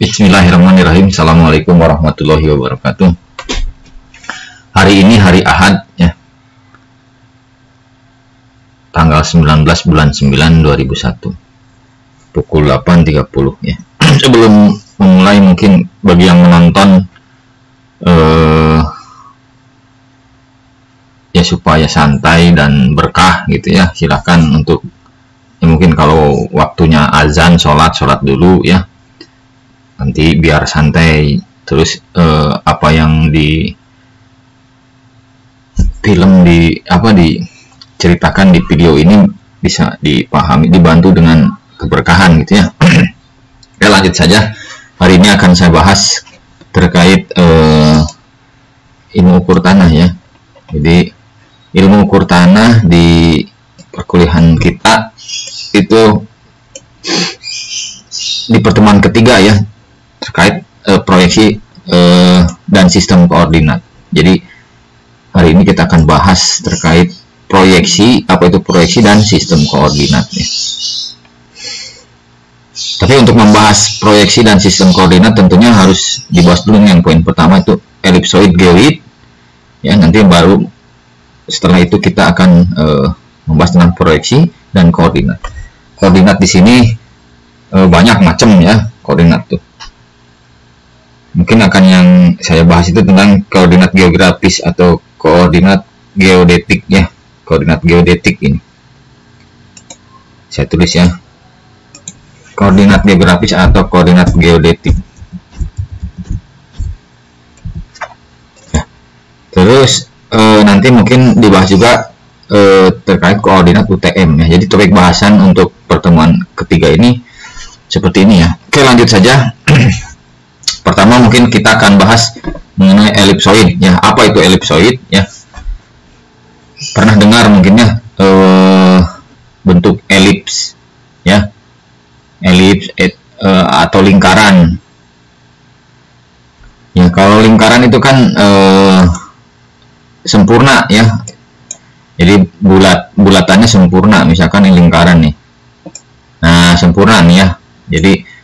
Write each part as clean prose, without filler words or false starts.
Bismillahirrahmanirrahim. Assalamualaikum warahmatullahi wabarakatuh. Hari ini hari Ahad ya. Tanggal 19 bulan 9 2001. Pukul 8.30 ya. Sebelum memulai mungkin bagi yang menonton ya supaya santai dan berkah gitu ya. Silakan untuk ya mungkin kalau waktunya azan sholat dulu ya. Nanti biar santai, terus apa yang di film diceritakan di video ini bisa dipahami, dibantu dengan keberkahan gitu ya. Ya lanjut saja. Hari ini akan saya bahas terkait ilmu ukur tanah ya. Jadi ilmu ukur tanah di perkuliahan kita itu di pertemuan ketiga ya, terkait proyeksi dan sistem koordinat. Jadi hari ini kita akan bahas terkait proyeksi, apa itu proyeksi dan sistem koordinat ya. Tapi untuk membahas proyeksi dan sistem koordinat tentunya harus dibahas dulu yang poin pertama itu elipsoid geoid ya. Nanti baru setelah itu kita akan membahas tentang proyeksi dan koordinat. Koordinat di sini banyak macam ya koordinat tuh. Mungkin akan yang saya bahas itu tentang koordinat geografis atau koordinat geodetik ya. Koordinat geodetik ini saya tulis ya, koordinat geografis atau koordinat geodetik ya. Terus nanti mungkin dibahas juga terkait koordinat UTM ya. Jadi topik bahasan untuk pertemuan ketiga ini seperti ini ya. Oke, lanjut saja. Pertama mungkin kita akan bahas mengenai elipsoid ya. Apa itu elipsoid ya? Pernah dengar mungkin ya bentuk elips ya. Elips atau lingkaran. Ya, kalau lingkaran itu kan sempurna ya. Jadi bulatannya sempurna, misalkan ini lingkaran nih. Nah, sempurna nih ya. Jadi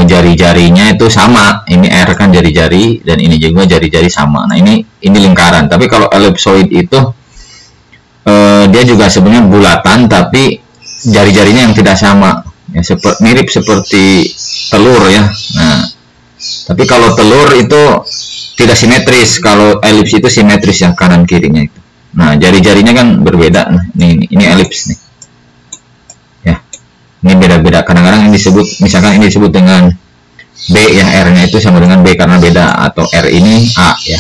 jari-jarinya itu sama, ini R kan jari-jari dan ini juga jari-jari sama. Nah ini lingkaran. Tapi kalau elipsoid itu dia juga sebenarnya bulatan tapi jari-jarinya yang tidak sama ya, mirip seperti telur ya. Nah tapi kalau telur itu tidak simetris, kalau elips itu simetris ya, kanan kirinya itu. Nah jari-jarinya kan berbeda. Nah, ini elips nih. Ini beda-beda, kadang-kadang ini disebut, misalkan ini disebut dengan B ya, R-nya itu sama dengan B karena beda, atau R ini A ya.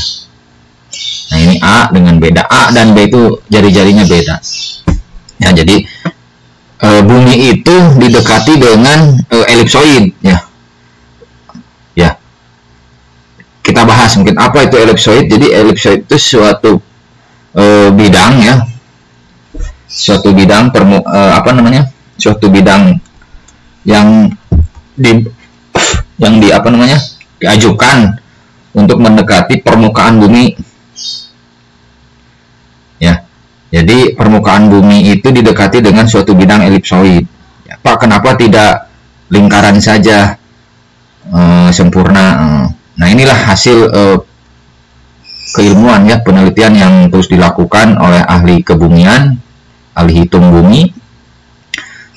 Nah ini A dengan beda, A dan B itu jari-jarinya beda ya. Jadi bumi itu didekati dengan elipsoid ya. Ya, kita bahas mungkin apa itu elipsoid. Jadi elipsoid itu suatu bidang ya, suatu bidang suatu bidang yang diajukan untuk mendekati permukaan bumi ya. Jadi permukaan bumi itu didekati dengan suatu bidang elipsoid ya. Kenapa tidak lingkaran saja sempurna? Nah inilah hasil keilmuan ya, penelitian yang terus dilakukan oleh ahli kebumian, ahli hitung bumi.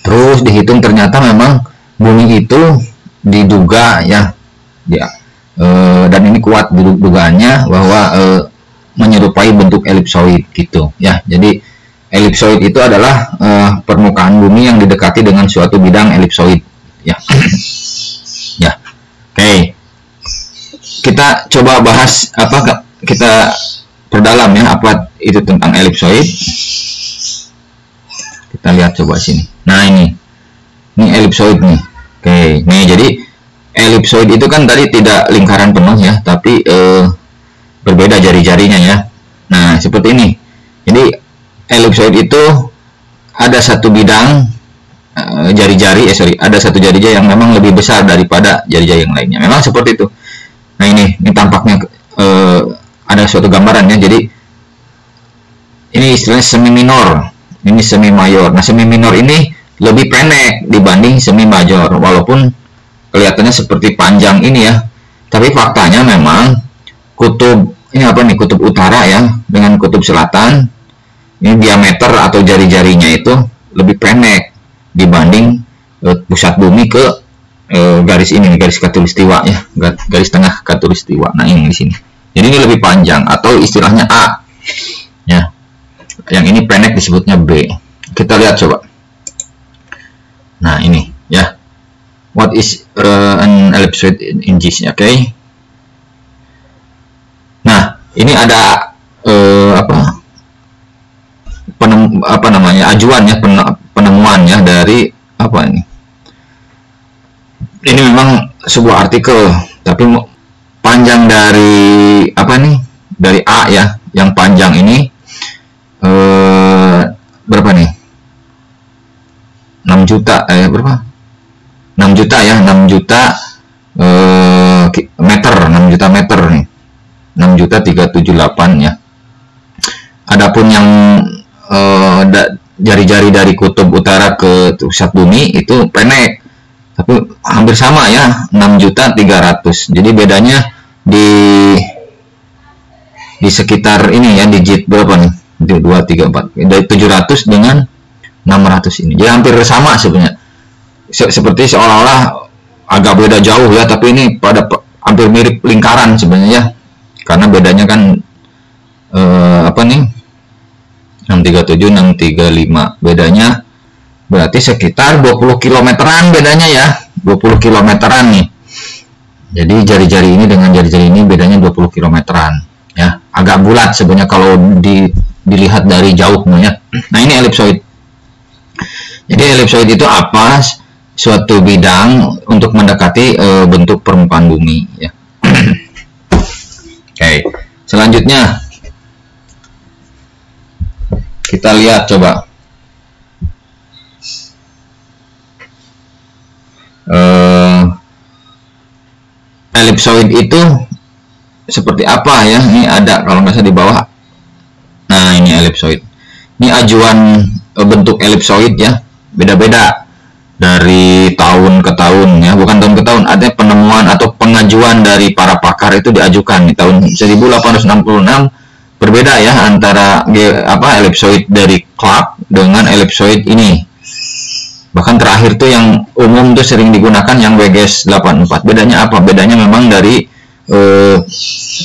Terus dihitung ternyata memang bumi itu diduga ya, dan ini kuat dugaannya bahwa menyerupai bentuk elipsoid gitu ya. Jadi elipsoid itu adalah permukaan bumi yang didekati dengan suatu bidang elipsoid ya. Ya, oke. Kita coba bahas kita perdalam ya apa itu tentang elipsoid. Kita lihat coba sini. Nah ini elipsoid nih. Oke, nih jadi elipsoid itu kan tadi tidak lingkaran penuh ya, tapi berbeda jari-jarinya ya. Nah seperti ini. Jadi elipsoid itu ada satu bidang ada satu jari-jari yang memang lebih besar daripada jari-jari yang lainnya. Memang seperti itu. Nah ini tampaknya ada suatu gambaran ya. Jadi ini istilahnya semi minor. Ini semi mayor. Nah semi minor ini lebih pendek dibanding semi major, walaupun kelihatannya seperti panjang ini ya, tapi faktanya memang kutub ini apa nih, kutub utara ya dengan kutub selatan, ini diameter atau jari-jarinya itu lebih pendek dibanding pusat bumi ke garis ini, garis khatulistiwa ya, garis tengah khatulistiwa. Nah ini di sini, jadi ini lebih panjang atau istilahnya A ya, yang ini pendek disebutnya B. Kita lihat coba. Nah ini ya, what is an ellipsoid in inches, oke okay? Nah ini ada apa namanya, ajuan ya, penemuan ya dari apa ini memang sebuah artikel, tapi panjang dari apa nih, dari A ya, yang panjang ini berapa nih, 6 juta berapa, 6 juta ya, 6 juta meter, 6 juta meter nih, 6 juta 378 ya. Adapun yang jari-jari dari kutub utara ke pusat bumi itu pendek, tapi hampir sama ya, 6 juta 300. Jadi bedanya di sekitar ini ya, digit berapa nih, 2, 3, 4, dari 700 dengan 600 ini, jadi hampir sama sebenarnya, seperti seolah-olah agak beda jauh ya, tapi ini pada hampir mirip lingkaran sebenarnya, karena bedanya kan apa nih, 637 635, bedanya berarti sekitar 20 kilometeran bedanya ya, 20 kilometeran nih. Jadi jari-jari ini dengan jari-jari ini bedanya 20 kilometeran ya, agak bulat sebenarnya kalau dilihat dari jauh ya. Nah ini ellipsoid. Jadi ellipsoid itu apa? Suatu bidang untuk mendekati bentuk permukaan bumi ya. Oke, selanjutnya kita lihat coba ellipsoid itu seperti apa ya. Ini ada kalau nggak salah di bawah. Nah ini ellipsoid. Ini ajuan bentuk ellipsoid ya, beda-beda dari tahun ke tahun ya, bukan tahun ke tahun, ada penemuan atau pengajuan dari para pakar itu diajukan di tahun 1866. Berbeda ya antara ellipsoid dari Clark dengan ellipsoid ini. Bahkan terakhir tuh yang umum tuh sering digunakan yang WGS 84. Bedanya apa? Bedanya memang dari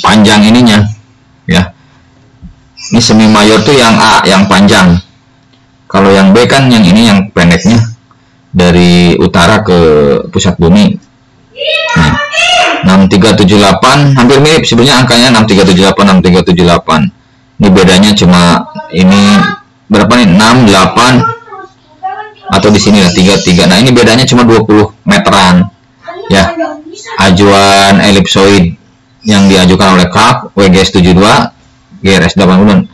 panjang ininya ya. Ini semi mayor tuh yang A, yang panjang. Kalau yang B kan yang ini yang pendeknya, dari utara ke pusat bumi. Nah, 6378 hampir mirip sebenarnya angkanya, 6378 6378. Ini bedanya cuma ini berapa nih, 68 atau di sini lah 33. Nah ini bedanya cuma 20 meteran ya. Ajuan ellipsoid yang diajukan oleh Clark WGS 72, GRS 80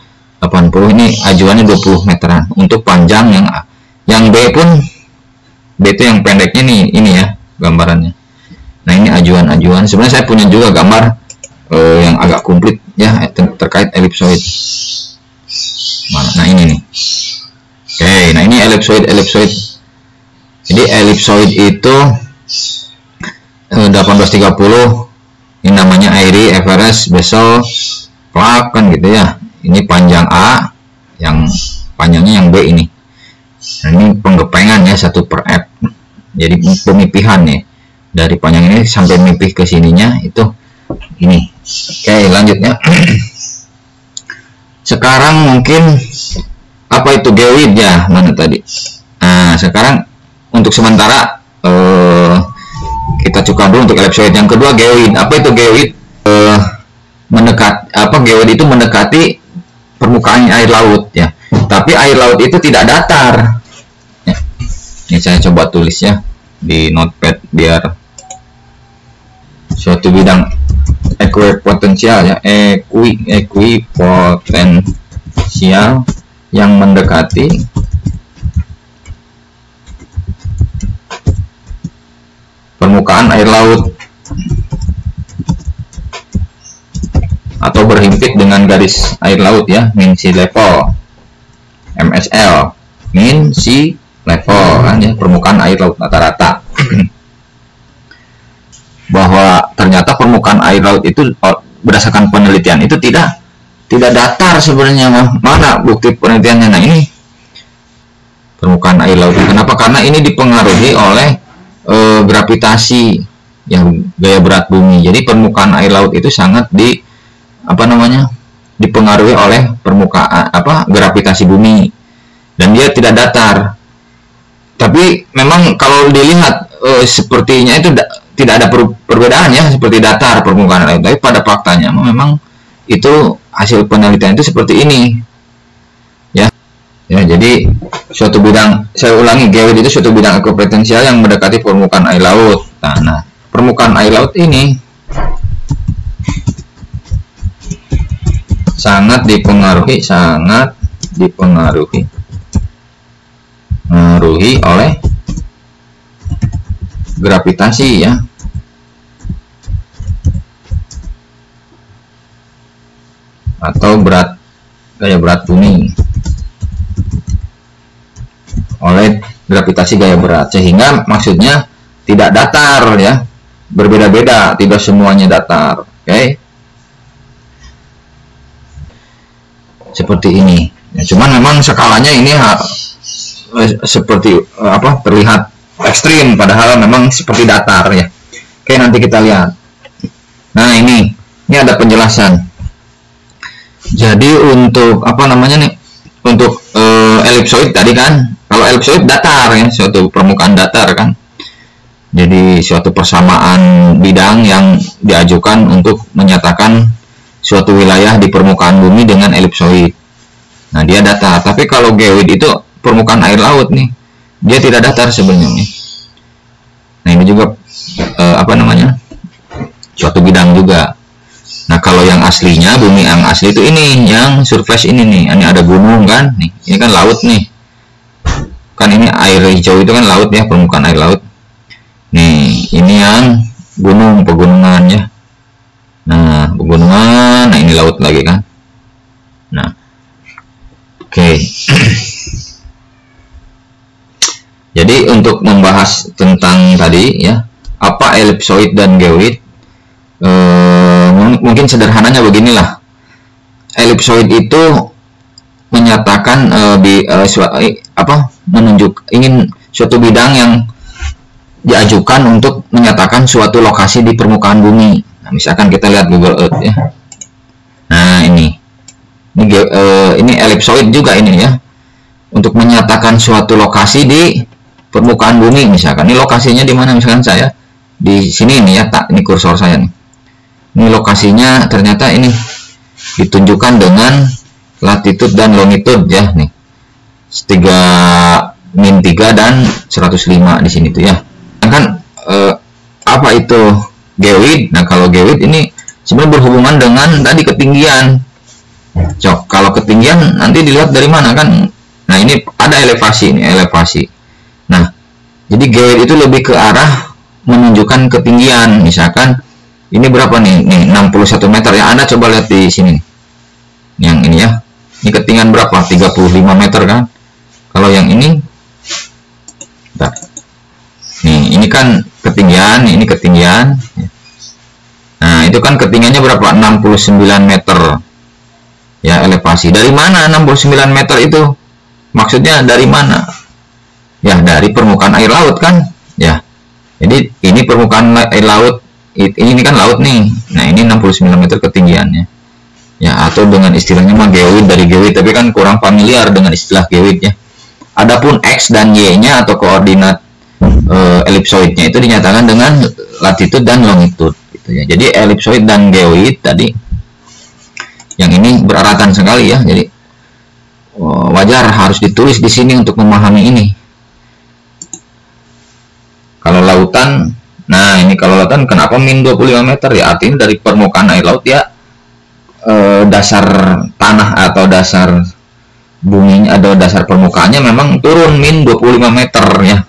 ini ajuannya 20 meteran untuk panjang. Yang B pun, B itu yang pendeknya nih, ini ya gambarannya. Nah ini ajuan-ajuan. Sebenarnya saya punya juga gambar yang agak komplit ya terkait ellipsoid. Nah ini nih. Oke, nah ini ellipsoid. Jadi ellipsoid itu 1830 ini namanya Airy, Everest, Bessel, Clark kan gitu ya. Ini panjang A, yang panjangnya yang B ini. Nah ini penggepengan ya, 1/f. Jadi pemipihan nih, dari panjang ini sampai mipih ke sininya itu ini. Oke, lanjutnya. Sekarang mungkin apa itu geoid ya, mana tadi? Nah sekarang untuk sementara kita cukup dulu untuk ellipsoid. Yang kedua geoid. Apa itu geoid? Geoid itu mendekati permukaan air laut ya. Tapi air laut itu tidak datar. Ya. Ini saya coba tulis ya di notepad biar suatu bidang ekuipotensial ya, ekuipotensial yang mendekati permukaan air laut atau berhimpit dengan garis air laut ya, mean sea level, MSL, mean sea level kan ya, permukaan air laut rata-rata. ternyata permukaan air laut itu berdasarkan penelitian itu tidak datar sebenarnya. Mana bukti penelitiannya? Nah ini permukaan air laut. Kenapa? Karena ini dipengaruhi oleh gravitasi yang gaya berat bumi. Jadi permukaan air laut itu sangat dipengaruhi oleh permukaan gravitasi bumi, dan dia tidak datar. Tapi memang kalau dilihat sepertinya itu tidak ada perbedaan ya, seperti datar permukaan air. Tapi pada faktanya memang itu hasil penelitian itu seperti ini. Ya, jadi suatu bidang, saya ulangi, geoid itu suatu bidang ekuipotensial yang mendekati permukaan air laut. Nah, permukaan air laut ini sangat dipengaruhi oleh gravitasi ya, atau gaya berat bumi, oleh gravitasi gaya berat, sehingga maksudnya tidak datar ya, berbeda-beda, tidak semuanya datar. Oke. Seperti ini. Ya, cuman memang skalanya ini seperti terlihat ekstrim, padahal memang seperti datar ya. Oke, nanti kita lihat. Nah, ini ada penjelasan. Jadi untuk untuk elipsoid tadi kan, kalau elipsoid datar ya, suatu permukaan datar kan. Jadi suatu persamaan bidang yang diajukan untuk menyatakan suatu wilayah di permukaan bumi dengan elipsoid. Nah, dia datar. Tapi kalau geoid itu permukaan air laut nih, dia tidak datar sebenarnya. Nah, ini juga suatu bidang juga. Nah, kalau yang aslinya, bumi yang asli itu ini, yang surface ini nih. Ini ada gunung kan? Nih, ini kan laut nih. Kan ini air hijau itu kan laut ya, permukaan air laut. Nih, ini yang gunung, pegunungan ya. Nah, pegunungan, nah ini laut lagi kan. Nah, oke. Jadi untuk membahas tentang tadi ya, apa elipsoid dan geoid, mungkin sederhananya beginilah. Elipsoid itu menyatakan ingin suatu bidang yang diajukan untuk menyatakan suatu lokasi di permukaan bumi. Nah, misalkan kita lihat Google Earth ya. Nah, ini elipsoid juga ini ya, untuk menyatakan suatu lokasi di permukaan bumi. Misalkan ini lokasinya di mana, misalkan saya di sini nih ya, ini kursor saya nih. Ini lokasinya ternyata ini ditunjukkan dengan latitude dan longitude ya nih. 3 dan 105 di sini tuh ya. Kan apa itu geoid? Nah, kalau geoid ini sebenarnya berhubungan dengan tadi ketinggian. Kalau ketinggian nanti dilihat dari mana kan? Nah, ini ada elevasi, ini elevasi. Nah, jadi geoid itu lebih ke arah menunjukkan ketinggian. Misalkan ini berapa nih? Nih 61 meter ya. Anda coba lihat di sini. Yang ini ya. Ini ketinggian berapa? 35 meter kan? Kalau yang ini, bentar. Nih, ini kan ketinggian, ini ketinggian. Nah, itu kan ketinggiannya berapa? 69 meter. Ya, elevasi. Dari mana 69 meter itu? Maksudnya dari mana? Ya, dari permukaan air laut kan? Ya. Jadi, ini permukaan air laut. Ini kan laut nih. Nah, ini 69 meter ketinggiannya. Ya, atau dengan istilahnya mah geoid, dari geoid, tapi kan kurang familiar dengan istilah geoid ya. Adapun X dan Y-nya atau koordinat elipsoidnya itu dinyatakan dengan latitude dan longitude gitu ya. Jadi elipsoid dan geoid tadi yang ini beraratan sekali ya. Jadi wajar harus ditulis di sini untuk memahami ini. Kalau lautan, nah ini kalau lautan kenapa min 25 meter ya, artinya dari permukaan air laut ya, dasar tanah atau dasar bumi atau dasar permukaannya memang turun min 25 meter ya,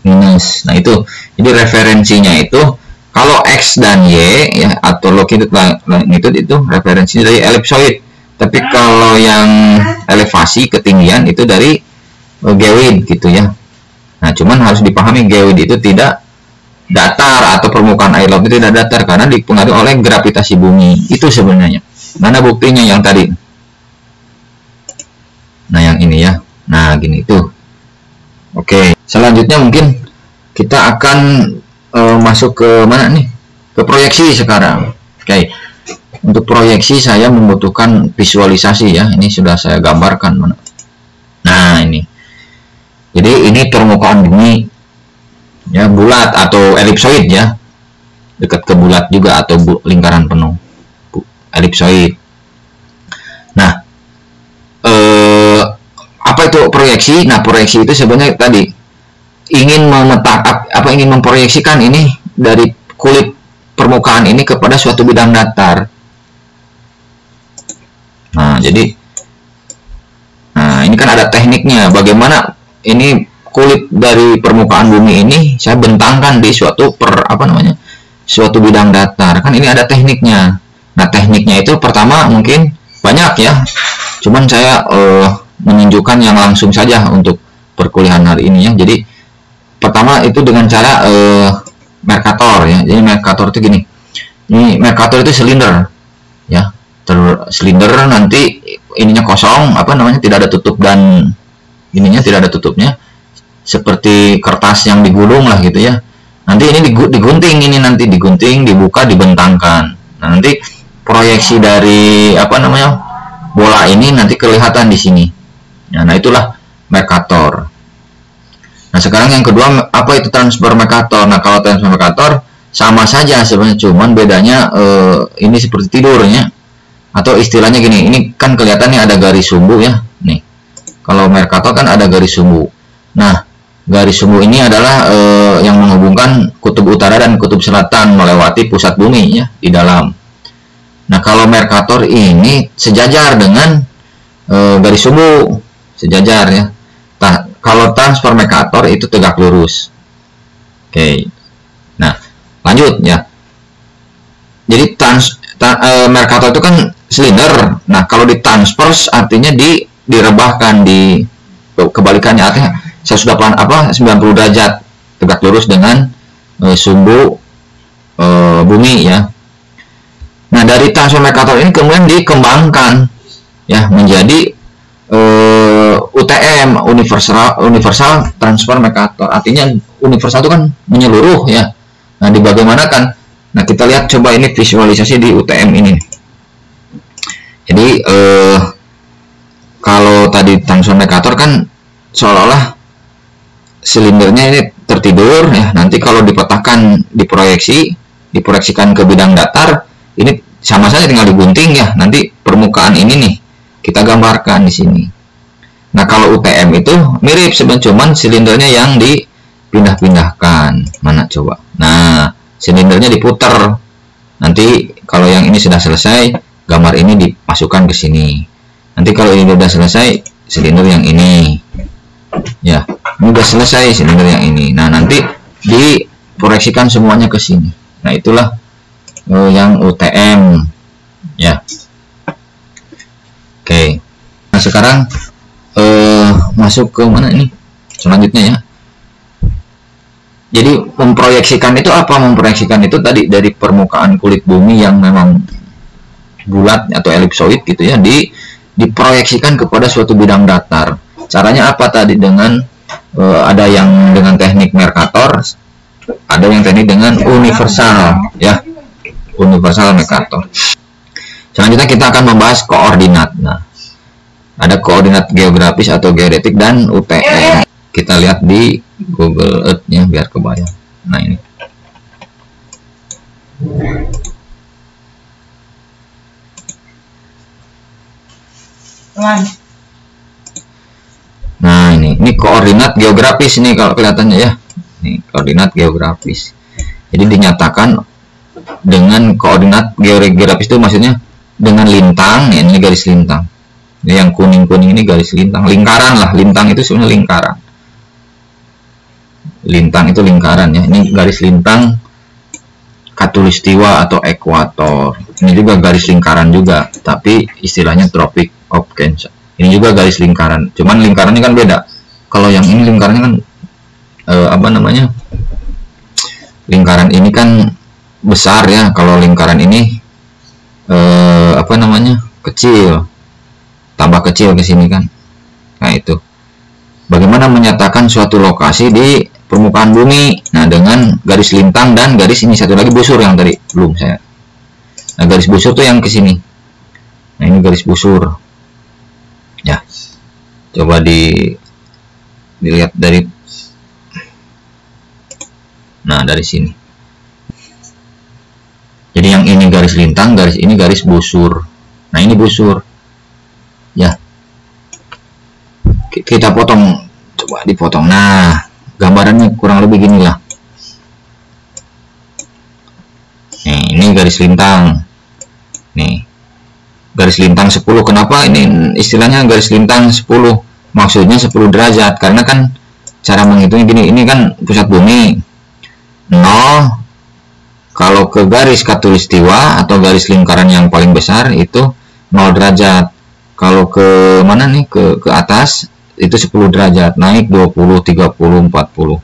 minus. Nah, itu jadi referensinya itu kalau X dan Y ya, atau longitude itu referensinya dari elipsoid. Tapi kalau yang elevasi ketinggian itu dari geoid gitu ya. Nah, cuman harus dipahami geoid itu tidak datar atau permukaan air laut itu tidak datar karena dipengaruhi oleh gravitasi bumi. Itu sebenarnya. Mana buktinya yang tadi? Nah, yang ini ya. Nah, gini itu. Oke, selanjutnya mungkin kita akan masuk ke mana nih? Ke proyeksi sekarang. Oke. Untuk proyeksi saya membutuhkan visualisasi ya. Ini sudah saya gambarkan mana. Nah, ini. Jadi ini permukaan bumi ya, bulat atau elipsoid ya. Dekat ke bulat juga atau lingkaran penuh. Elipsoid. Nah, apa itu proyeksi? Nah, proyeksi itu sebenarnya tadi ingin ingin memproyeksikan ini dari kulit permukaan ini kepada suatu bidang datar. Nah, jadi ini kan ada tekniknya. Bagaimana ini kulit dari permukaan bumi ini saya bentangkan di suatu suatu bidang datar. Kan ini ada tekniknya. Nah, tekniknya itu pertama mungkin banyak ya. Cuman saya menunjukkan yang langsung saja untuk perkuliahan hari ini ya. Jadi pertama itu dengan cara Mercator ya. Jadi Mercator itu gini. Ini Mercator itu silinder ya. Silinder nanti ininya kosong, tidak ada tutup dan ininya tidak ada tutupnya. Seperti kertas yang digulung lah gitu ya. Nanti ini digunting, ini nanti digunting, dibuka, dibentangkan. Nah, nanti proyeksi dari bola ini nanti kelihatan di sini. Nah, itulah Mercator. Nah, sekarang yang kedua apa itu transfer Mercator? Nah, kalau transfer Mercator sama saja sebenarnya, cuman bedanya ini seperti tidurnya. Atau istilahnya gini, ini kan kelihatannya ada garis sumbu ya. Nih, kalau Mercator kan ada garis sumbu. Nah, garis sumbu ini adalah yang menghubungkan kutub utara dan kutub selatan melewati pusat bumi ya di dalam. Nah, kalau Mercator ini sejajar dengan garis sumbu, sejajar ya. Nah, kalau transfer Mercator itu tegak lurus. Oke. Nah, lanjut ya. Jadi Mercator itu kan silinder. Nah, kalau ditransverse artinya direbahkan, kebalikannya artinya 90 derajat tegak lurus dengan sumbu bumi ya. Nah, dari transfer Mercator ini kemudian dikembangkan ya menjadi UTM, universal transfer Mercator. Artinya universal itu kan menyeluruh ya. Nah, dibagaimanakan? Nah, kita lihat coba ini visualisasi di UTM ini. Jadi kalau tadi transfer Mercator kan seolah-olah silindernya ini tertidur ya. Nanti kalau dipetahkan, diproyeksikan ke bidang datar, ini sama saja tinggal digunting ya. Nanti permukaan ini nih kita gambarkan di sini. Nah, kalau UTM itu mirip sebenarnya, cuman silindernya yang dipindah-pindahkan. Mana coba? Nah, silindernya diputar. Nanti kalau yang ini sudah selesai, gambar ini dimasukkan ke sini. Nanti kalau ini sudah selesai, silinder yang ini. Ya, ini sudah selesai silinder yang ini. Nah, nanti diproyeksikan semuanya ke sini. Nah, itulah yang UTM. Ya. Oke. Nah, sekarang masuk ke mana ini? Selanjutnya ya. Jadi memproyeksikan itu apa? Memproyeksikan itu tadi dari permukaan kulit bumi yang memang bulat atau elipsoid gitu ya, diproyeksikan kepada suatu bidang datar. Caranya apa tadi? Dengan ada yang dengan teknik Mercator, ada yang teknik dengan universal ya, universal Mercator. Selanjutnya kita akan membahas koordinat. Nah, ada koordinat geografis atau geodetik dan UTM. Kita lihat di Google Earth nya biar kebayang. Nah, ini. Nah, ini koordinat geografis ini kalau kelihatannya ya. Ini koordinat geografis. Jadi dinyatakan dengan koordinat geografis itu maksudnya dengan lintang, ya, ini garis lintang. Ini yang kuning-kuning ini garis lintang, lingkaran lah. Lintang itu sebenarnya lingkaran. Lintang itu lingkaran ya. Ini garis lintang khatulistiwa atau ekuator. Ini juga garis lingkaran juga, tapi istilahnya Tropic of Cancer. Ini juga garis lingkaran. Cuman lingkarannya kan beda. Kalau yang ini lingkarannya kan lingkaran ini kan besar ya, kalau lingkaran ini apa namanya, kecil, tambah kecil ke sini kan. Nah itu bagaimana menyatakan suatu lokasi di permukaan bumi. Nah dengan garis lintang dan garis ini satu lagi busur yang tadi belum saya. Nah garis busur tuh yang ke sini. Nah ini garis busur ya, coba dilihat dari, nah dari sini. Jadi yang ini garis lintang, garis ini garis busur. Nah ini busur ya, kita potong, coba dipotong. Nah gambarannya kurang lebih gini lah. Nih ini garis lintang, nih garis lintang 10. Kenapa ini istilahnya garis lintang 10? Maksudnya 10 derajat, karena kan cara menghitungnya gini, ini kan pusat bumi 0, kalau ke garis khatulistiwa atau garis lingkaran yang paling besar itu 0 derajat. Kalau ke mana nih, ke atas itu 10 derajat, naik 20, 30, 40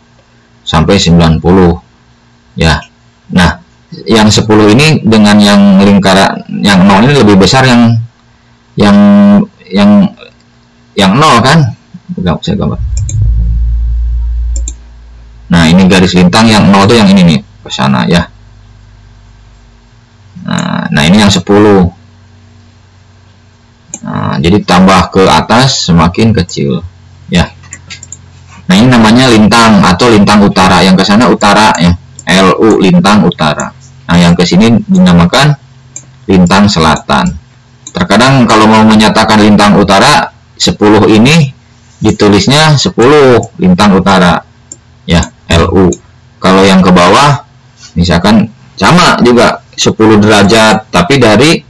sampai 90 ya. Nah yang 10 ini dengan yang lingkaran yang 0 ini lebih besar yang 0 kan. Saya gambar. Nah ini garis lintang yang 0 itu yang ini nih, ke sana ya. Nah ini yang 10. Nah, jadi tambah ke atas semakin kecil ya. Nah ini namanya lintang atau lintang utara, yang ke sana utara ya, LU lintang utara. Nah yang ke sini dinamakan lintang selatan. Terkadang kalau mau menyatakan lintang utara 10 ini ditulisnya 10 lintang utara ya, LU. Kalau yang ke bawah misalkan sama juga 10 derajat tapi dari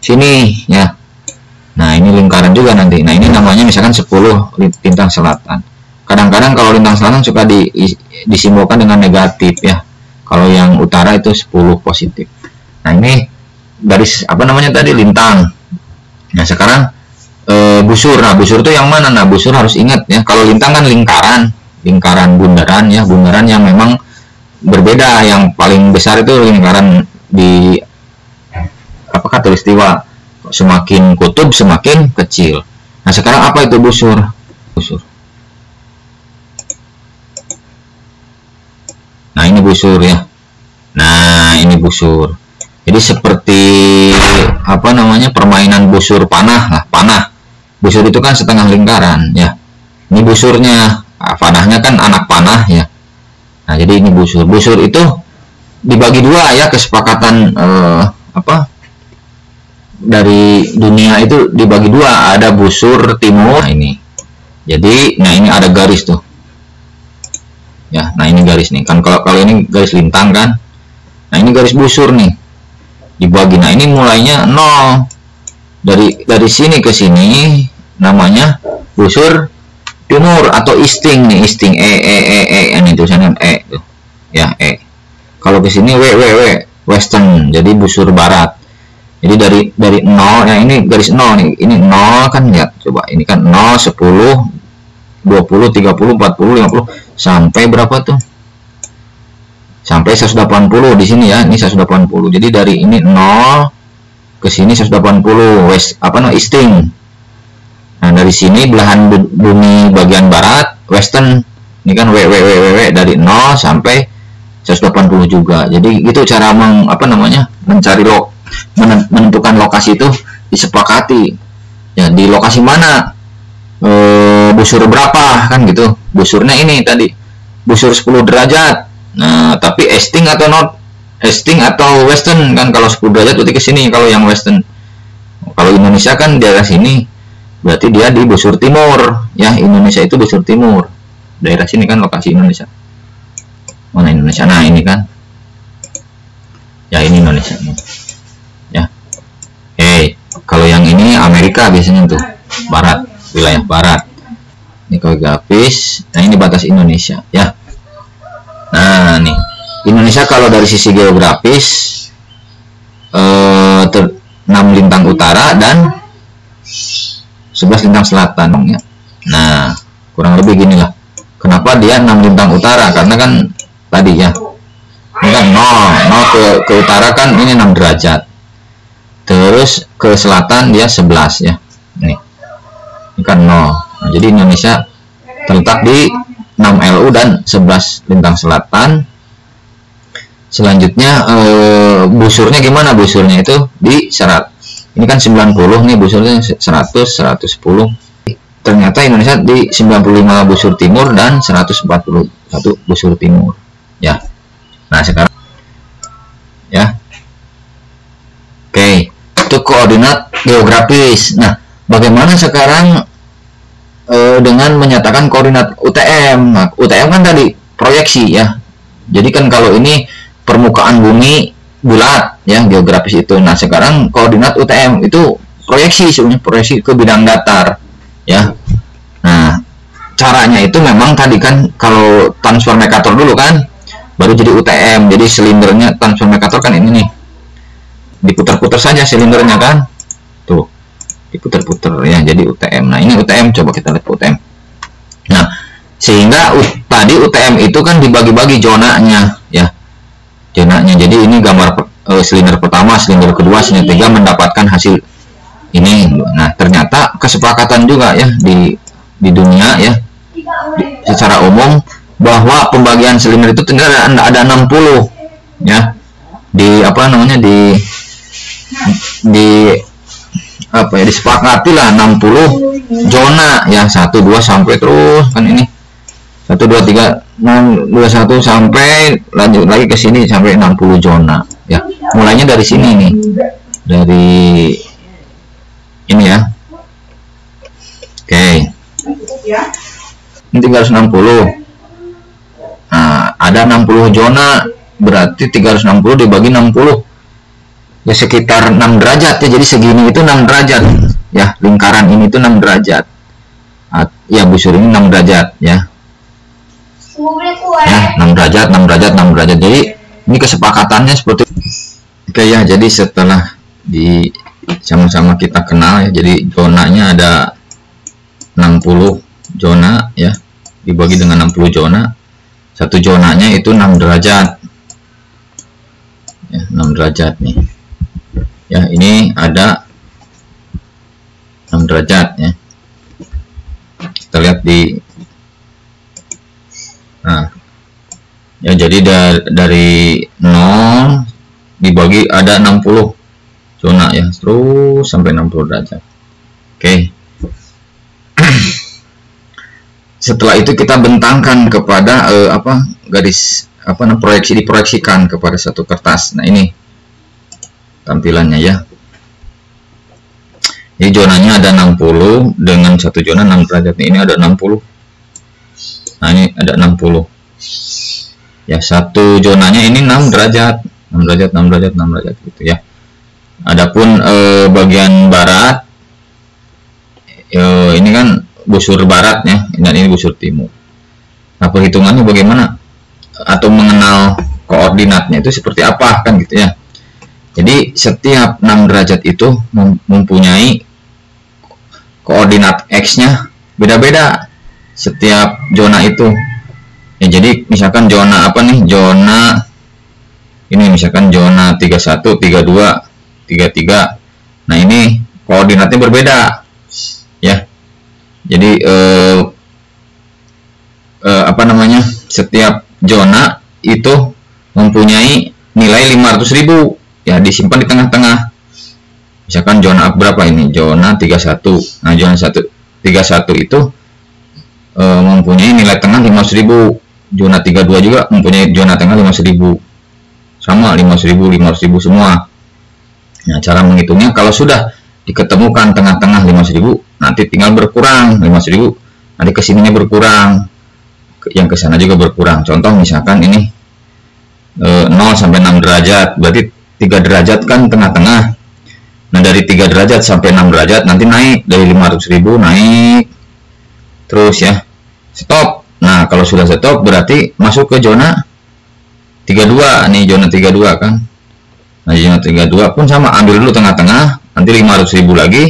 sini ya. Nah ini lingkaran juga nanti. Nah ini namanya misalkan 10 lintang selatan. Kadang-kadang kalau lintang selatan suka disimbolkan dengan negatif ya. Kalau yang utara itu 10 positif. Nah ini garis apa namanya tadi, lintang. Nah sekarang busur. Nah busur itu yang mana? Nah busur harus ingat ya, kalau lintang kan lingkaran bundaran ya, bundaran yang memang berbeda. Yang paling besar itu lingkaran di apa, khatulistiwa. Semakin kutub semakin kecil. Nah sekarang apa itu busur? Nah ini busur ya. Nah ini busur. Jadi seperti apa namanya, permainan busur panah lah. Panah, busur itu kan setengah lingkaran ya. Ini busurnya. Nah, panahnya kan anak panah ya. Nah jadi ini busur. Busur itu dibagi dua ya, kesepakatan apa, dari dunia itu dibagi dua, ada busur timur. Nah ini, jadi nah ini ada garis tuh ya. Nah ini garis nih kan, kalau ini garis lintang kan. Nah ini garis busur nih dibagi. Nah ini mulainya 0, dari sini ke sini namanya busur timur atau isting nih, isting ini tulisannya tuh ya, kalau ke sini western, jadi busur barat. Jadi dari 0, nah ini garis 0 nih, ini 0 kan, lihat coba, ini kan 0, 10, 20, 30, 40, 50 sampai berapa tuh? Sampai 180 di sini ya, ini 180. Jadi dari ini 0 ke sini 180, west apa namanya, isting. Nah dari sini belahan bumi bagian barat, western, ini kan dari 0 sampai 180 juga. Jadi itu cara mencari menentukan lokasi itu disepakati ya, di lokasi mana, busur berapa kan gitu. Busurnya ini tadi busur 10 derajat. Nah tapi esting atau not esting atau western kan, kalau 10 derajat berarti ke sini kalau yang western. Kalau Indonesia kan daerah sini, berarti dia di busur timur ya. Indonesia itu busur timur, daerah sini kan lokasi Indonesia. Mana Indonesia? Nah ini kan ya, ini Indonesia ya. Kalau yang ini Amerika biasanya tuh, barat, wilayah barat. Ini kalau geografis. Nah ini batas Indonesia ya. Nah nih Indonesia kalau dari sisi geografis 6 lintang utara dan 11 lintang selatan ya. Nah kurang lebih gini lah. Kenapa dia 6 lintang utara? Karena kan tadi ya, ke utara kan ini 6 derajat. Terus ke selatan dia 11 ya. Ini kan 0. Nah, jadi Indonesia terletak di 6 LU dan 11 lintang selatan. Selanjutnya busurnya gimana? Busurnya itu di serat. Ini kan 90 nih busurnya 100, 110. Ternyata Indonesia di 95 busur timur dan 141 busur timur. Ya. Nah, sekarang ya. Oke, itu koordinat geografis. Nah, bagaimana sekarang dengan menyatakan koordinat UTM? Nah, UTM kan tadi proyeksi ya. Jadi kan kalau ini permukaan bumi bulat ya, geografis itu. Nah, sekarang koordinat UTM itu proyeksi, sebenarnya proyeksi ke bidang datar ya. Nah, caranya itu memang tadi kan kalau transformator dulu kan baru jadi UTM. Jadi silindernya transformator kan ini nih, diputar-putar saja silindernya kan, tuh diputar-putar ya, jadi UTM. Nah, ini UTM, coba kita lihat UTM. Nah, sehingga tadi UTM itu kan dibagi-bagi zonanya ya, zonanya. Jadi ini gambar silinder pertama, silinder kedua, silinder ketiga mendapatkan hasil ini. Nah, ternyata kesepakatan juga ya di dunia ya secara umum bahwa pembagian silinder itu ternyata ada 60 ya, di apa namanya, di apa ya, disepakati lah 60 zona ya, 1 2 sampai terus kan ini 1 2 3 6 2 1 sampai lanjut lagi ke sini sampai 60 zona ya. Mulainya dari sini nih, dari ini ya. Oke, ini 360. Nah, ada 60 zona, berarti 360 dibagi 60 ya sekitar 6 derajat ya. Jadi segini itu 6 derajat ya, lingkaran ini itu 6 derajat ya, busur ini 6 derajat ya. Ya, 6 derajat, 6 derajat, 6 derajat. Jadi ini kesepakatannya seperti itu. Oke ya, jadi setelah di sama-sama kita kenal ya, jadi zonanya ada 60 zona ya, dibagi dengan 60 zona. Satu zonanya itu 6 derajat ya, 6 derajat nih ya. Ini ada 6 derajat ya, kita lihat di, nah ya, jadi dari 0 dibagi ada 60 zona ya, terus sampai 60 derajat. Oke. Setelah itu kita bentangkan kepada garis proyeksi, diproyeksikan kepada satu kertas. Nah, ini tampilannya ya. Jadi zonanya ada 60 dengan satu zona 6 derajat. Ini ada 60. Nah, ini ada 60. Ya, satu zonanya ini 6 derajat, 6 derajat, 6 derajat, 6 derajat gitu ya. Adapun bagian barat ini kan busur barat ya, dan ini busur timur. Nah, perhitungannya bagaimana atau mengenal koordinatnya itu seperti apa kan gitu ya. Jadi setiap 6 derajat itu mempunyai koordinat X-nya beda-beda setiap zona itu ya. Jadi misalkan zona apa nih, zona ini misalkan zona 31, 32, 33. Nah, ini koordinatnya berbeda ya. Jadi setiap zona itu mempunyai nilai 500.000 ya, disimpan di tengah-tengah. Misalkan zona berapa ini, zona 31. Nah, zona 31 itu mempunyai nilai tengah 500.000. Zona 32 juga mempunyai zona tengah 500.000. Sama 500.000 semua. Nah, cara menghitungnya kalau sudah diketemukan tengah-tengah 500.000, nanti tinggal berkurang 500.000, nanti kesininya berkurang, yang ke sana juga berkurang. Contoh misalkan ini 0 sampai 6 derajat, berarti 3 derajat kan tengah-tengah. Nah, dari 3 derajat sampai 6 derajat nanti naik, dari 500.000 naik terus ya, stop. Nah, kalau sudah stop berarti masuk ke zona 32 nih, zona 32 kan. Nah, zona 32 pun sama, ambil dulu tengah-tengah, nanti 500.000 lagi,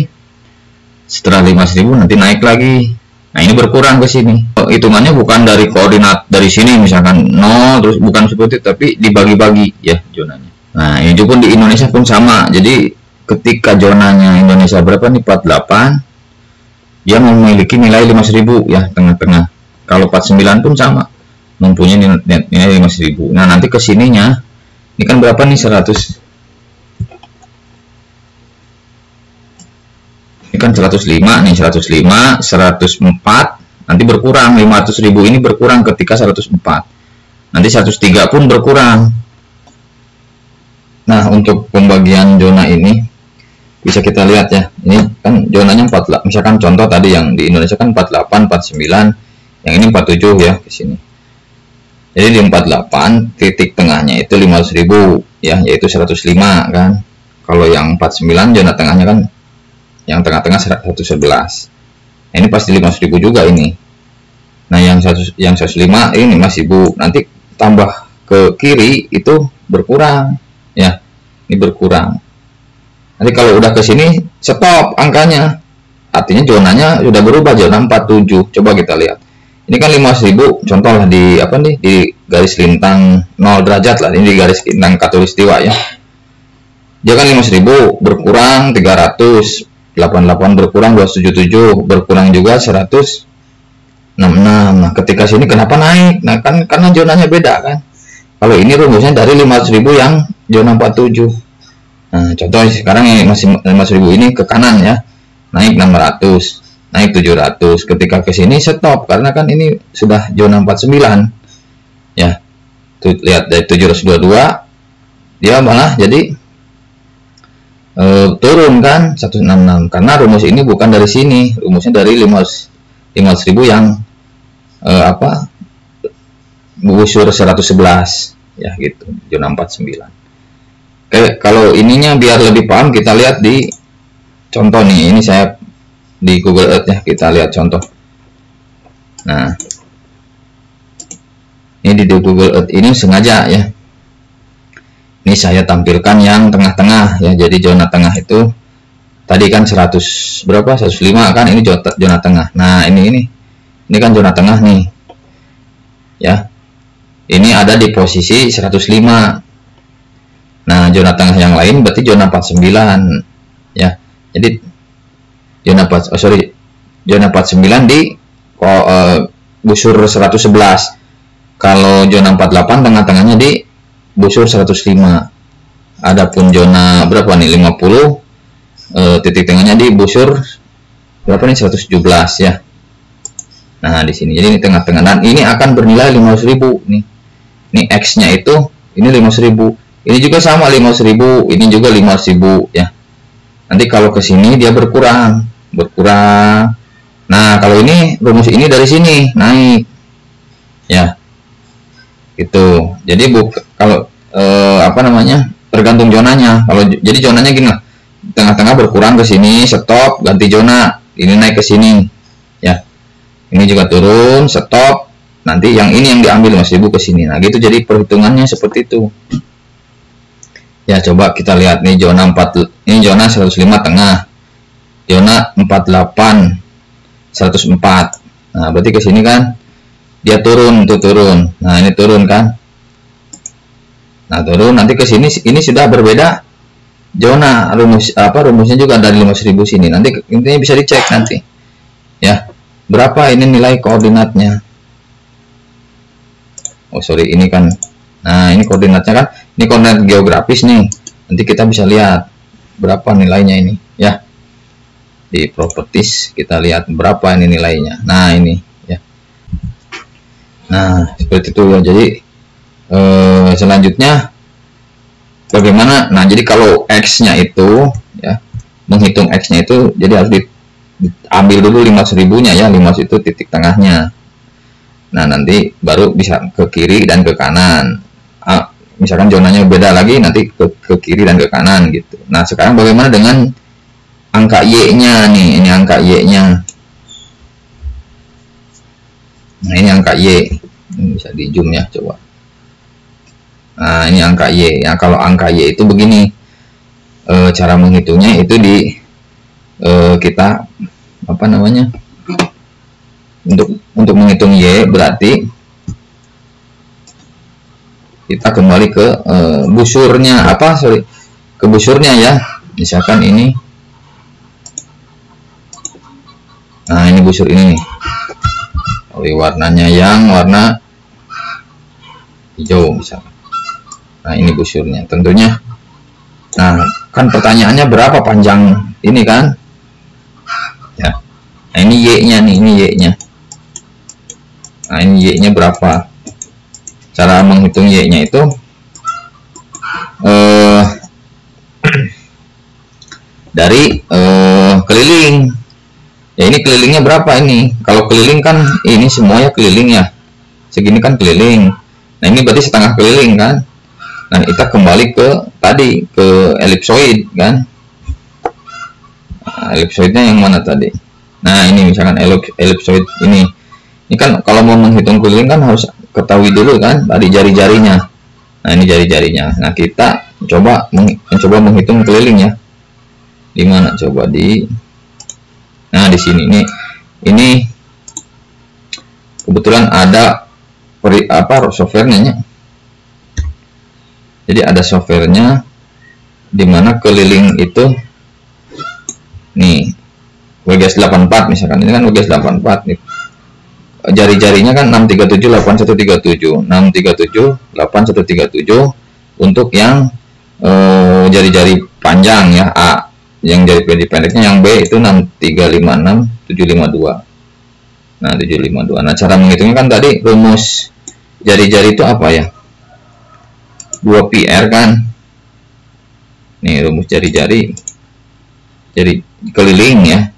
setelah 500.000 nanti naik lagi Nah ini berkurang ke sini. Hitungannya bukan dari koordinat dari sini misalkan 0 terus, bukan seperti itu, tapi dibagi-bagi ya zonanya. Nah ini juga di Indonesia pun sama. Jadi ketika zonanya Indonesia berapa nih, 48, dia memiliki nilai 5.000 ya, tengah-tengah. Kalau 49 pun sama, mempunyai nilai 5.000. Nah nanti ke sininya ini kan berapa nih, 100. Ini kan 105 nih, 105, 104, nanti berkurang 500.000 ini berkurang ketika 104. Nanti 103 pun berkurang. Nah, untuk pembagian zona ini bisa kita lihat ya. Ini kan zonanya 48. Misalkan contoh tadi yang di Indonesia kan 48, 49, yang ini 47 ya ke sini. Jadi di 48 titik tengahnya itu 500.000 ya, yaitu 105 kan. Kalau yang 49 zona tengahnya kan yang tengah-tengah 111. Nah, ini pasti 500.000 juga ini. Nah, yang 105 ini 5.000. Nanti tambah ke kiri itu berkurang ya. Ini berkurang. Nanti kalau udah ke sini stop angkanya. Artinya zonanya sudah berubah, zona 47. Coba kita lihat. Ini kan 5.000, contoh lah di apa nih, di garis lintang 0 derajat lah, ini di garis lintang khatulistiwa ya. Dia kan 5.000 berkurang 300, 88 berkurang 277, berkurang juga 166. Nah, ketika sini kenapa naik? Nah, kan karena zonanya beda kan. Kalau ini rumusnya dari 500.000 yang zona 47. Nah, contoh sekarang yang masih 5.000 ini ke kanan ya. Naik 600, naik 700. Ketika ke sini stop karena kan ini sudah zona 49. Ya. Tuh, lihat dari 722 dia malah jadi turun kan 166 karena rumus ini bukan dari sini, rumusnya dari 500.000 yang busur 111 ya gitu, zona 49. Oke, kalau ininya biar lebih paham kita lihat di contoh nih, ini saya di Google Earth ya, kita lihat contoh. Nah ini di Google Earth ini sengaja ya. Ini saya tampilkan yang tengah-tengah ya. Jadi zona tengah itu tadi kan 100 berapa? 105 kan, ini zona tengah. Nah, ini kan zona tengah nih. Ya. Ini ada di posisi 105. Nah, zona tengah yang lain berarti zona 49 ya. Jadi zona 49 di busur 111. Kalau zona 48 tengah-tengahnya di busur 105. Adapun zona berapa nih, 50, titik tengahnya di busur berapa nih, 117 ya. Nah di sini jadi ini tengah-tengah, dan ini akan bernilai 500.000 nih. Ini X nya itu ini 500.000, ini juga sama 500.000, ini juga 500.000 ya. Nanti kalau ke sini dia berkurang. Nah kalau ini rumus ini dari sini naik ya. Gitu. Jadi kalau tergantung zonanya. Kalau jadi zonanya gini lah, tengah-tengah berkurang ke sini, stop, ganti zona, ini naik ke sini ya. Ini juga turun, stop, nanti yang ini yang diambil 5.000 ke sini. Nah gitu, jadi perhitungannya seperti itu ya. Coba kita lihat nih, zona 4, ini zona 105 tengah, zona 48 104. Nah berarti ke sini kan dia turun, tuh turun. Nah ini turun kan. Nah turun, nanti ke sini ini sudah berbeda zona. Rumusnya juga dari 5.000 sini. Nanti intinya bisa dicek nanti ya, berapa ini nilai koordinatnya. Oh sorry, ini kan, nah ini koordinatnya kan, ini koordinat geografis nih. Nanti kita bisa lihat berapa nilainya ini ya. Di properties kita lihat berapa ini nilainya. Nah ini ya. Nah seperti itu ya. Jadi selanjutnya bagaimana? Nah jadi kalau X nya itu ya, menghitung X nya itu jadi harus diambil dulu 500.000 nya ya. 500 itu titik tengahnya. Nah nanti baru bisa ke kiri dan ke kanan. Misalkan zonanya beda lagi, nanti ke kiri dan ke kanan gitu. Nah sekarang bagaimana dengan angka Y nya nih? Ini angka Y nya. Nah ini angka Y, ini bisa di zoom ya, coba. Nah ini angka Y ya. Kalau angka Y itu begini, cara menghitungnya itu di kita untuk menghitung Y berarti kita kembali ke busurnya, ke busurnya ya. Misalkan ini, nah ini busur ini nih, warnanya yang warna hijau misalkan. Nah ini busurnya tentunya. Nah kan pertanyaannya berapa panjang ini kan ya. Nah ini Y-nya nih, ini Y-nya. Nah ini Y-nya berapa? Cara menghitung Y-nya itu dari keliling. Ya ini kelilingnya berapa ini? Kalau keliling kan ini semuanya keliling ya. Segini kan keliling. Nah ini berarti setengah keliling kan. Nah kita kembali ke tadi, ke elipsoid kan. Nah, elipsoidnya yang mana tadi? Nah ini misalkan elipsoid ini. Ini kan kalau mau menghitung keliling kan harus ketahui dulu kan tadi jari-jarinya. Nah ini jari-jarinya. Nah kita mencoba menghitung keliling ya. Di mana coba nah di sini nih, ini kebetulan ada softwarenya. Jadi ada softwarenya di mana keliling itu nih WGS 84 misalkan, ini kan WGS 84 nih. Jari-jarinya kan 6378137 untuk yang jari-jari panjang ya A, yang jari pendeknya yang B itu 6356752. Nah 752. Nah cara menghitungnya kan tadi rumus jari-jari itu apa ya, 2πr kan. Nih rumus jari-jari, jadi keliling ya,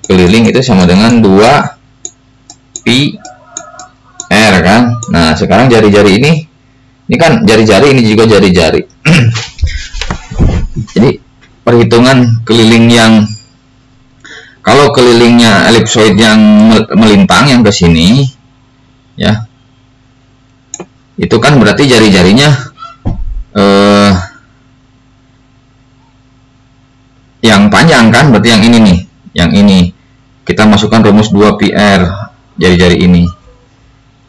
keliling itu sama dengan 2πr kan. Nah sekarang jari-jari ini kan jari-jari, ini juga jari-jari. Jadi perhitungan keliling yang, kalau kelilingnya elipsoid yang melintang yang ke sini ya, itu kan berarti jari-jarinya yang panjang kan, berarti yang ini nih, yang ini kita masukkan rumus 2πr jari-jari ini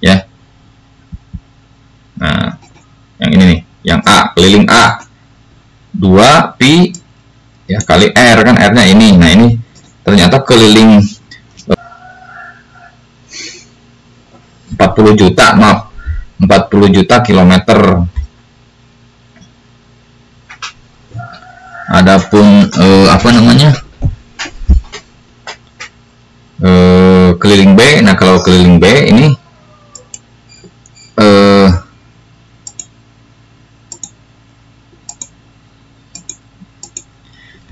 ya. Nah yang ini nih, yang A, keliling A 2π ya kali R kan, R nya ini. Nah ini ternyata keliling 40 juta kilometer. Adapun apa namanya, keliling B, nah kalau keliling B ini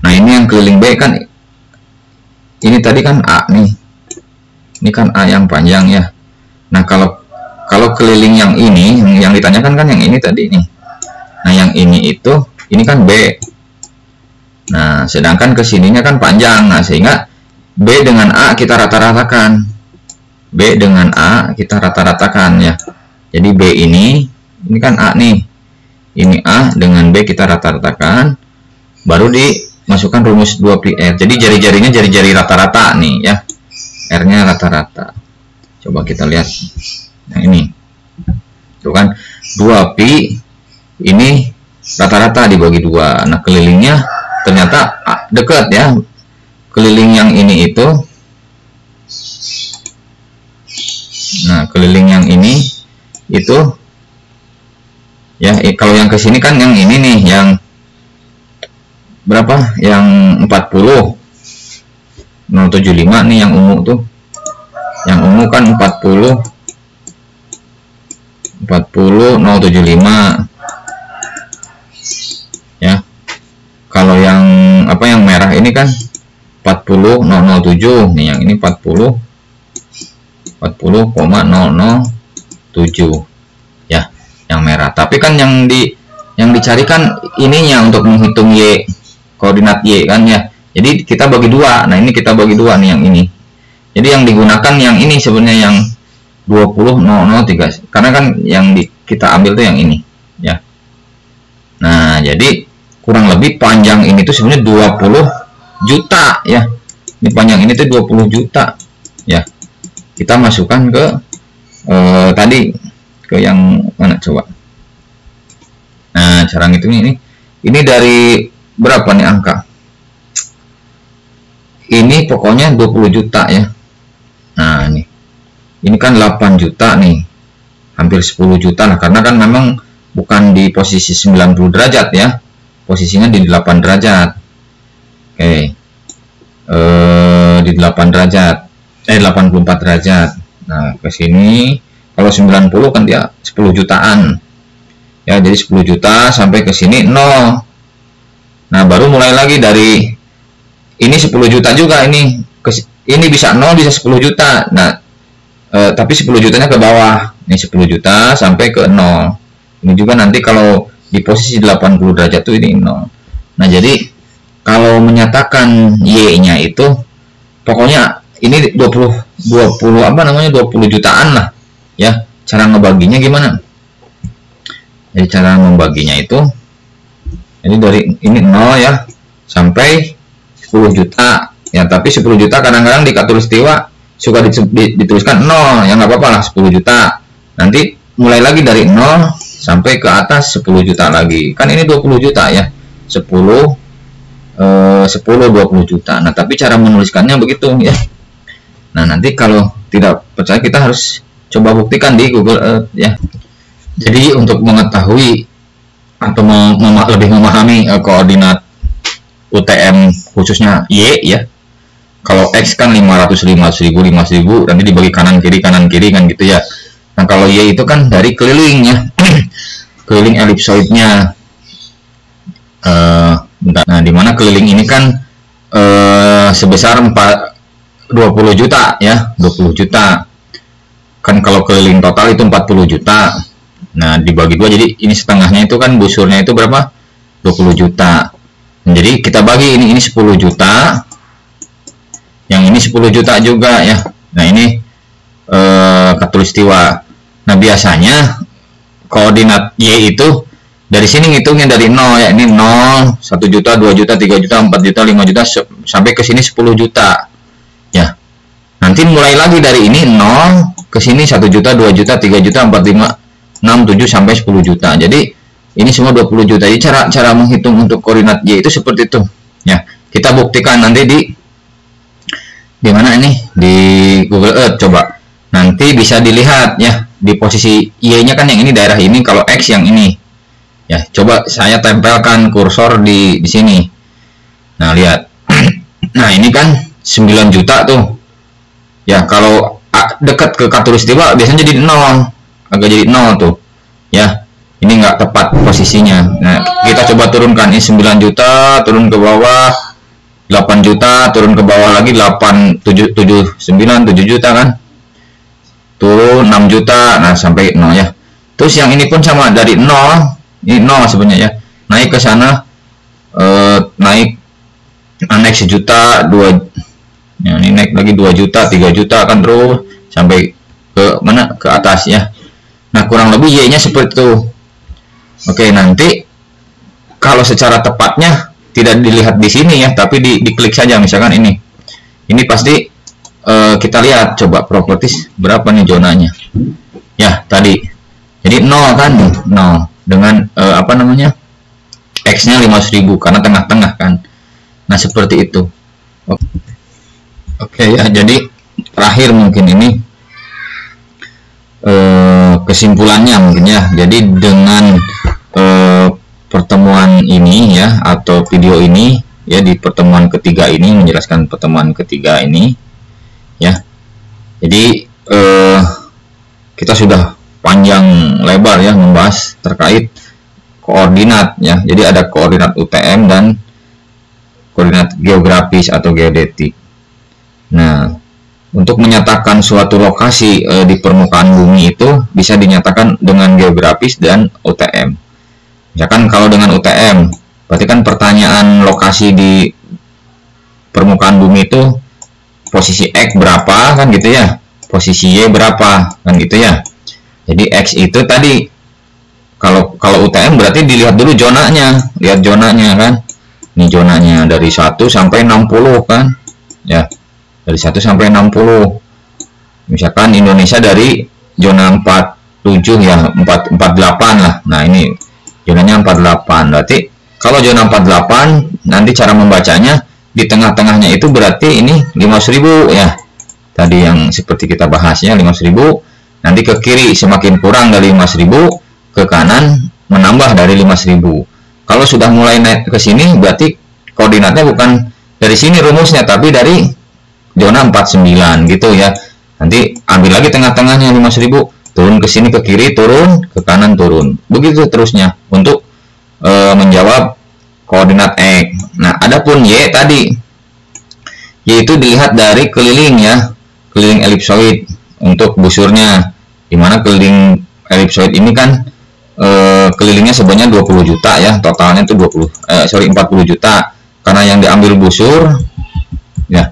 nah ini yang keliling B kan, ini tadi kan A nih, ini kan A yang panjang ya. Nah kalau keliling yang ini, yang ditanyakan kan yang ini tadi nih. Nah yang ini itu, ini kan B. Nah sedangkan kesininya kan panjang. Nah sehingga B dengan A kita rata-ratakan. B dengan A kita rata-ratakan ya. Jadi B ini kan A nih, ini A dengan B kita rata-ratakan, baru dimasukkan rumus 2πr. Jadi jari-jarinya jari-jari rata-rata nih ya, R nya rata-rata. Coba kita lihat yang ini tuh kan, 2π ini rata-rata dibagi 2. Nah kelilingnya ternyata dekat ya, keliling yang ini itu, nah keliling yang ini itu ya, kalau yang kesini kan yang ini nih, yang berapa, yang 40 075 nih, yang ungu tuh, yang ungu kan 40 075 ya. Kalau yang apa, yang merah ini kan 40 007 nih, yang ini 40,007 ya, yang merah. Tapi kan yang dicarikan ininya untuk menghitung Y, koordinat Y kan ya. Jadi kita bagi 2. Nah ini kita bagi 2 nih yang ini. Jadi yang digunakan yang ini sebenarnya yang 20,003, karena kan yang kita ambil tuh yang ini ya. Nah jadi kurang lebih panjang ini tuh sebenarnya 20 juta ya. Ini panjang ini tuh 20 juta ya. kita masukkan ke tadi, ke yang mana coba. Nah, cara ngitungnya ini dari berapa nih angka? Ini pokoknya 20 juta ya. Nah, ini kan 8 juta nih. Hampir 10 juta lah, karena kan memang bukan di posisi 90 derajat ya. Posisinya di 8 derajat. Oke. Di 8 derajat. 84 derajat. Nah, ke sini kalau 90 kan dia 10 jutaan. Ya, jadi 10 juta sampai ke sini 0. Nah, baru mulai lagi dari ini 10 juta juga, ini bisa 0 bisa 10 juta. Nah, tapi 10 jutanya ke bawah. Ini 10 juta sampai ke 0. Ini juga nanti kalau di posisi 80 derajat tuh ini 0. Nah, jadi kalau menyatakan Y-nya itu pokoknya ini 20 apa namanya 20 jutaan lah ya. Cara ngebaginya gimana? Jadi cara membaginya itu, jadi dari ini 0 ya sampai 10 juta ya, tapi 10 juta kadang-kadang di Khatulistiwa suka dituliskan 0 ya, nggak apa-apa lah 10 juta. Nanti mulai lagi dari 0 sampai ke atas 10 juta lagi, kan ini 20 juta ya, 10 20 juta. Nah, tapi cara menuliskannya begitu ya. Nah, nanti kalau tidak percaya kita harus coba buktikan di Google Earth ya. Jadi untuk mengetahui atau lebih memahami koordinat UTM khususnya Y ya. Kalau X kan 500, 500.000, 500.000, nanti dibagi kanan kiri kan gitu ya. Nah, kalau Y itu kan dari kelilingnya, keliling elipsoidnya. Nah, dimana keliling ini kan sebesar 20 juta ya, 20 juta. Kan kalau keliling total itu 40 juta. Nah, dibagi 2, jadi ini setengahnya itu kan busurnya itu berapa? 20 juta. Jadi kita bagi ini 10 juta. Yang ini 10 juta juga ya. Nah, ini Khatulistiwa. Nah, biasanya koordinat Y itu dari sini ngitungnya dari 0 ya. Ini 0, 1 juta, 2 juta, 3 juta, 4 juta, 5 juta sampai ke sini 10 juta. Ya. Nanti mulai lagi dari ini 0 ke sini 1 juta, 2 juta, 3 juta, 4, 5, 6, 7 sampai 10 juta. Jadi ini semua 20 juta. Jadi cara menghitung untuk koordinat Y itu seperti itu. Ya, kita buktikan nanti di mana ini di Google Earth coba. Nanti bisa dilihat ya di posisi Y-nya kan yang ini daerah ini, kalau X yang ini. Ya, coba saya tempelkan kursor di sini. Nah, lihat. Nah, ini kan 9 juta tuh. Ya, kalau dekat ke Khatulistiwa biasanya jadi 0. Agak jadi 0 tuh. Ya. Ini nggak tepat posisinya. Nah, kita coba turunkan. Ini 9 juta, turun ke bawah. 8 juta, turun ke bawah lagi. 8, 7, 9, 7 juta kan. Turun 6 juta. Nah, sampai 0 ya. Terus yang ini pun sama, dari 0. Ini 0 sebenarnya ya. Naik ke sana. Naik 1 juta, 2. Ya, ini naik lagi 2 juta, 3 juta kan terus. Sampai ke mana? Ke atas ya. Nah, kurang lebih Y-nya seperti itu. Oke, nanti kalau secara tepatnya tidak dilihat di sini ya, tapi diklik saja misalkan ini. Ini pasti kita lihat coba properties berapa nih zonanya. Ya, tadi. Jadi 0 kan? 0 dengan apa namanya? X-nya 500.000 karena tengah-tengah kan. Nah, seperti itu. Oke ya, jadi terakhir mungkin ini kesimpulannya mungkin ya. Jadi dengan pertemuan ini ya, atau video ini ya, di pertemuan ketiga ini menjelaskan pertemuan ketiga ini ya. Jadi kita sudah panjang lebar ya membahas terkait koordinat ya. Jadi ada koordinat UTM dan koordinat geografis atau geodetik. Nah, untuk menyatakan suatu lokasi di permukaan bumi itu bisa dinyatakan dengan geografis dan UTM. Misalkan kalau dengan UTM, berarti kan pertanyaan lokasi di permukaan bumi itu posisi X berapa kan gitu ya, posisi Y berapa kan gitu ya. Jadi X itu tadi kalau UTM berarti dilihat dulu zonanya, lihat zonanya kan. Ini zonanya dari 1 sampai 60 kan. Ya. Dari 1 sampai 60. Misalkan Indonesia dari zona 47 ya, 448 lah. Nah, ini zonanya 48. Berarti kalau zona 48 nanti cara membacanya di tengah-tengahnya itu berarti ini 500.000 ya. Tadi yang seperti kita bahasnya 500.000, nanti ke kiri semakin kurang dari 500.000, ke kanan menambah dari 500.000. Kalau sudah mulai naik ke sini berarti koordinatnya bukan dari sini rumusnya, tapi dari zona 49 gitu ya. Nanti ambil lagi tengah-tengahnya 500.000, turun ke sini ke kiri, turun ke kanan, turun. Begitu terusnya untuk menjawab koordinat X. Nah, adapun Y tadi, yaitu dilihat dari keliling ya, keliling elipsoid untuk busurnya. Dimana keliling elipsoid ini kan kelilingnya sebanyak 20 juta ya, totalnya itu 40 juta. Karena yang diambil busur ya,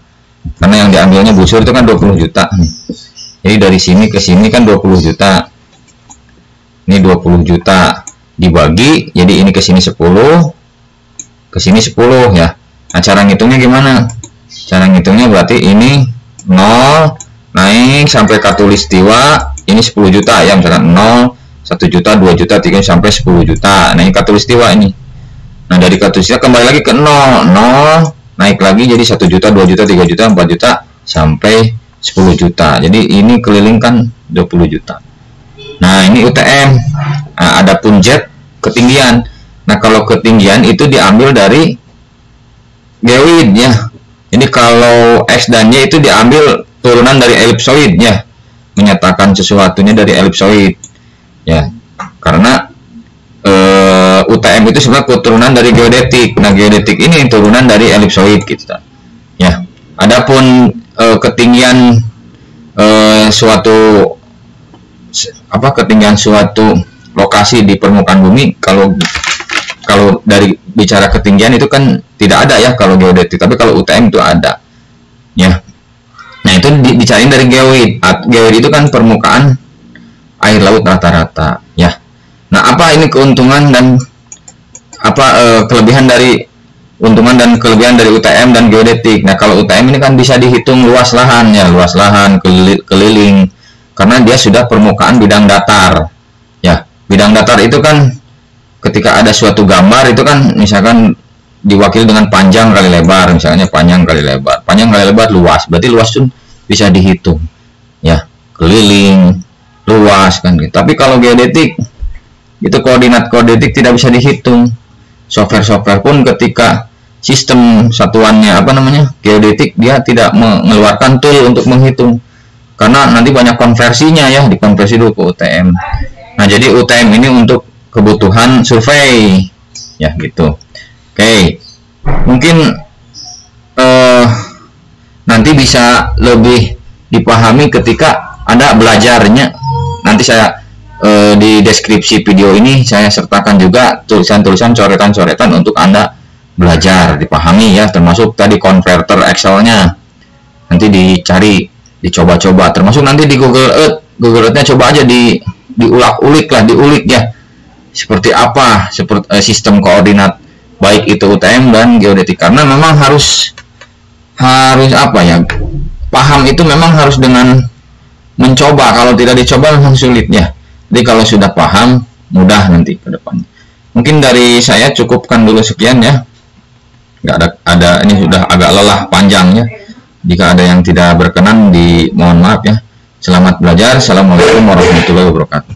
karena yang diambilnya busur itu kan 20 juta. Jadi dari sini ke sini kan 20 juta. Ini 20 juta dibagi, jadi ini ke sini 10, ke sini 10 ya. Nah, cara ngitungnya gimana? Cara ngitungnya berarti ini 0 naik sampai katulistiwa, ini 10 juta ya, misalkan 0, 1 juta, 2 juta, 3 sampai 10 juta. Nah, ini katulistiwa ini. Nah, dari katulistiwa kembali lagi ke 0, 0 naik lagi jadi 1 juta, 2 juta, 3 juta, 4 juta sampai 10 juta. Jadi ini keliling kan 20 juta. Nah, ini UTM. Nah, adapun Z ketinggian. Nah, kalau ketinggian itu diambil dari geoid ya. Jadi kalau X dan Y itu diambil turunan dari elipsoid ya. Menyatakan sesuatunya dari elipsoid. Ya. Karena UTM itu sebenarnya keturunan dari geodetik. Nah, geodetik ini turunan dari elipsoid gitu. Ya. Adapun ketinggian ketinggian suatu lokasi di permukaan bumi, kalau dari bicara ketinggian itu kan tidak ada ya kalau geodetik, tapi kalau UTM itu ada ya. Nah, itu dicariin dari geoid. Geoid itu kan permukaan air laut rata-rata ya. Nah, apa ini keuntungan dan kelebihan dari UTM dan geodetik? Nah, kalau UTM ini kan bisa dihitung luas lahan ya, luas lahan keliling, karena dia sudah permukaan bidang datar ya. Bidang datar itu kan ketika ada suatu gambar itu kan misalkan diwakili dengan panjang kali lebar, misalnya panjang kali lebar luas, berarti luas pun bisa dihitung ya, keliling luas kan gitu. Tapi kalau geodetik itu koordinat tidak bisa dihitung. Software pun ketika sistem satuannya geodetik, dia tidak mengeluarkan tool untuk menghitung, karena nanti banyak konversinya ya, dikonversi dulu ke UTM. Nah, jadi UTM ini untuk kebutuhan survei ya gitu. Oke, mungkin nanti bisa lebih dipahami ketika Anda belajarnya. Nanti saya di deskripsi video ini saya sertakan juga tulisan-tulisan, coretan-coretan untuk Anda belajar, dipahami ya, termasuk tadi konverter Excel-nya. Nanti dicari, dicoba-coba, termasuk nanti di Google Earth-nya coba aja diulik ya. Seperti apa sistem koordinat baik itu UTM dan geodetik, karena memang harus paham itu memang harus dengan mencoba. Kalau tidak dicoba memang sulit ya. Jadi kalau sudah paham, mudah nanti ke depan. Mungkin dari saya cukupkan dulu sekian ya. Nggak ada ini sudah agak lelah panjangnya. Jika ada yang tidak berkenan, mohon maaf ya. Selamat belajar. Assalamualaikum warahmatullahi wabarakatuh.